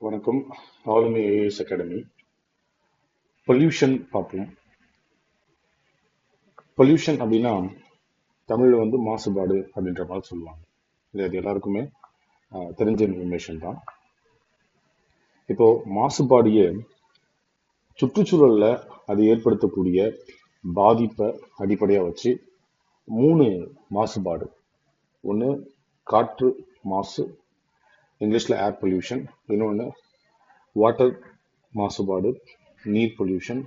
வணக்கம். ஆளுமை as academy. Pollution பார்ப்போம். பொல்யூஷன் அப்படின்னா தமிழ்ல மாசுபாடு அப்படின்ற மாதிரி சொல்லுவாங்க. இது எல்லாருக்குமே தெரிஞ்ச இன்ஃபர்மேஷன் தான். இப்போ மாசுபாடிய சுற்றுச்சூழல்ல அது ஏற்படுத்தக்கூடிய பாதிப்பை அடிப்படையா வச்சு 3 மாசுபாடு. ஒன்று காற்று மாசு, இங்கிலீஷ்ல ஏர் பொல்யூஷன். இன்னொன்று வாட்டர் மாசுபாடு, நீர் பொல்யூஷன்,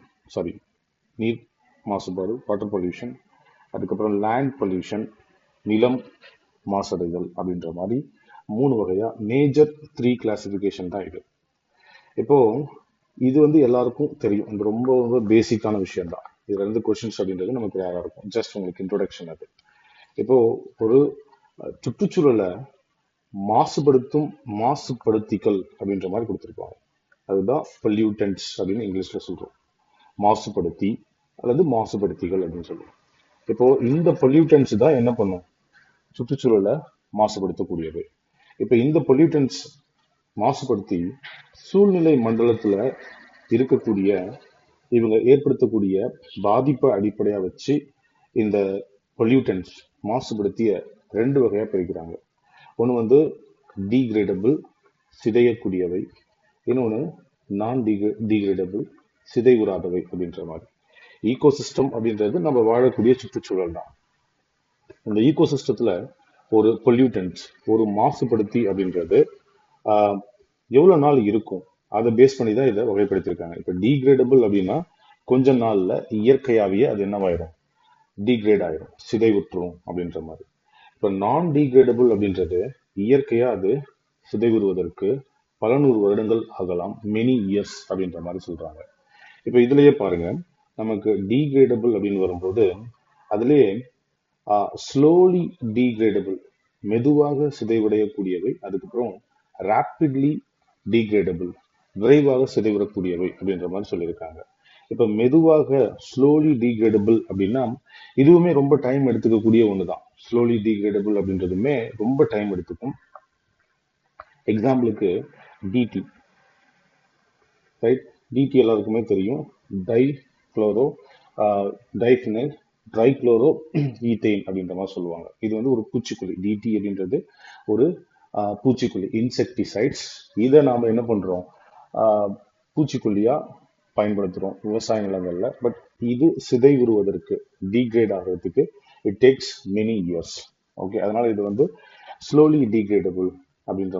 நீர் மாசுபாடு, வாட்டர் பொல்யூஷன். அதுக்கப்புறம் லேண்ட் பொல்யூஷன், நிலம் மாசடைதல். அப்படின்ற மாதிரி 3 வகையா மேஜர் 3 கிளாசிபிகேஷன் தான் இது. இப்போ இது எல்லாருக்கும் தெரியும். இது ரொம்ப ரொம்ப பேசிக்கான விஷயம் தான். இதுல இருந்து கொஸ்டின்ஸ் அப்படின்றது நமக்கு யாரா இருக்கும். ஜஸ்ட் உங்களுக்கு இன்ட்ரோடக்ஷன் அது. இப்போ ஒரு சுற்றுச்சூழலை மாசுபடுத்திகள் அப்படின்ற மாதிரி கொடுத்துருப்பாங்க. அதுதான் பொல்யூட்டன்ஸ் அப்படின்னு இங்கிலீஷ்ல சொல்றோம். மாசுபடுத்தி அல்லது மாசுபடுத்திகள் அப்படின்னு சொல்லுவோம். இப்போ இந்த பொல்யூட்டன்ஸ் தான் என்ன பண்ணும்? சுற்றுச்சூழலை மாசுபடுத்தக்கூடியது. இப்ப இந்த பொல்யூட்டன்ஸ் மாசுபடுத்தி சூழ்நிலை மண்டலத்துல இருக்கக்கூடிய இவங்க ஏற்படுத்தக்கூடிய பாதிப்பை அடிப்படையா வச்சு இந்த பொல்யூட்டன்ஸ் மாசுபடுத்திய 2 வகையா பிரிக்கிறாங்க. ஒன்று டீக்ரேடபிள், சிதையக்கூடியவை. இன்னொன்று நான் டீக்ரேடபிள், சிதைவுறாதவை அப்படின்ற மாதிரி. ஈகோசிஸ்டம் அப்படின்றது நம்ம வாழக்கூடிய சுற்றுச்சூழல் தான். இந்த ஈகோசிஸ்டத்துல ஒரு பொல்யூட்டன்ஸ், ஒரு மாசுபடுத்தி அப்படின்றது எவ்வளவு நாள் இருக்கும், அதை பேஸ் பண்ணி தான் இதை வகைப்படுத்திருக்காங்க. இப்ப டீக்ரேடபிள் அப்படின்னா கொஞ்ச நாள்ல இயற்கையாவே அது என்னவாயிரும்? டீக்ரேட் ஆயிரும், சிதைவுற்றும் அப்படின்ற மாதிரி. இப்ப நான் டீக்ரேடபிள் அப்படின்றது இயற்கையா அது சிதைவுறுவதற்கு பல 100 வருடங்கள் ஆகலாம், மெனி இயர்ஸ் அப்படின்ற மாதிரி சொல்றாங்க. இப்ப இதுலயே பாருங்க, நமக்கு டீக்ரேடபிள் அப்படின்னு வரும்போது அதுலயே ஸ்லோலி டீக்ரேடபிள், மெதுவாக சிதைவடையக்கூடியவை. அதுக்கப்புறம் ரேப்பிட்லி டீக்ரேடபிள், விரைவாக சிதைவிடக்கூடியவை அப்படின்ற மாதிரி சொல்லியிருக்காங்க. இப்ப மெதுவாக ஸ்லோலி டீக்ரேடபிள் அப்படின்னா இதுவுமே ரொம்ப டைம் எடுத்துக்கக்கூடிய ஒண்ணுதான். ஸ்லோலி டீக்ரேடபிள் அப்படின்றதுமே ரொம்ப டைம் எடுத்துக்கும். எக்ஸாம்பிளுக்கு டிடி, ரைட்? டிடி எல்லாருக்குமே தெரியும். டைஃபினைல் ட்ரைக்ளோரோ ஈத்தேன் அப்படின்ற மாதிரி சொல்லுவாங்க. இது ஒரு பூச்சிக்கொல்லி. டிடி அப்படின்றது ஒரு பூச்சிக்கொல்லி, இன்செக்டிசைட்ஸ். இதை நாம என்ன பண்றோம்? பூச்சிக்கொல்லியா பயன்படுத்துறோம் விவசாய நிலங்கள்ல. பட் இது சிதைவுறுவதற்கு, டீக்ரேட் ஆகிறதுக்கு it takes many years. Okay, அதனால இது ஸ்லோலி டீக்ரேடபிள் அப்படின்ற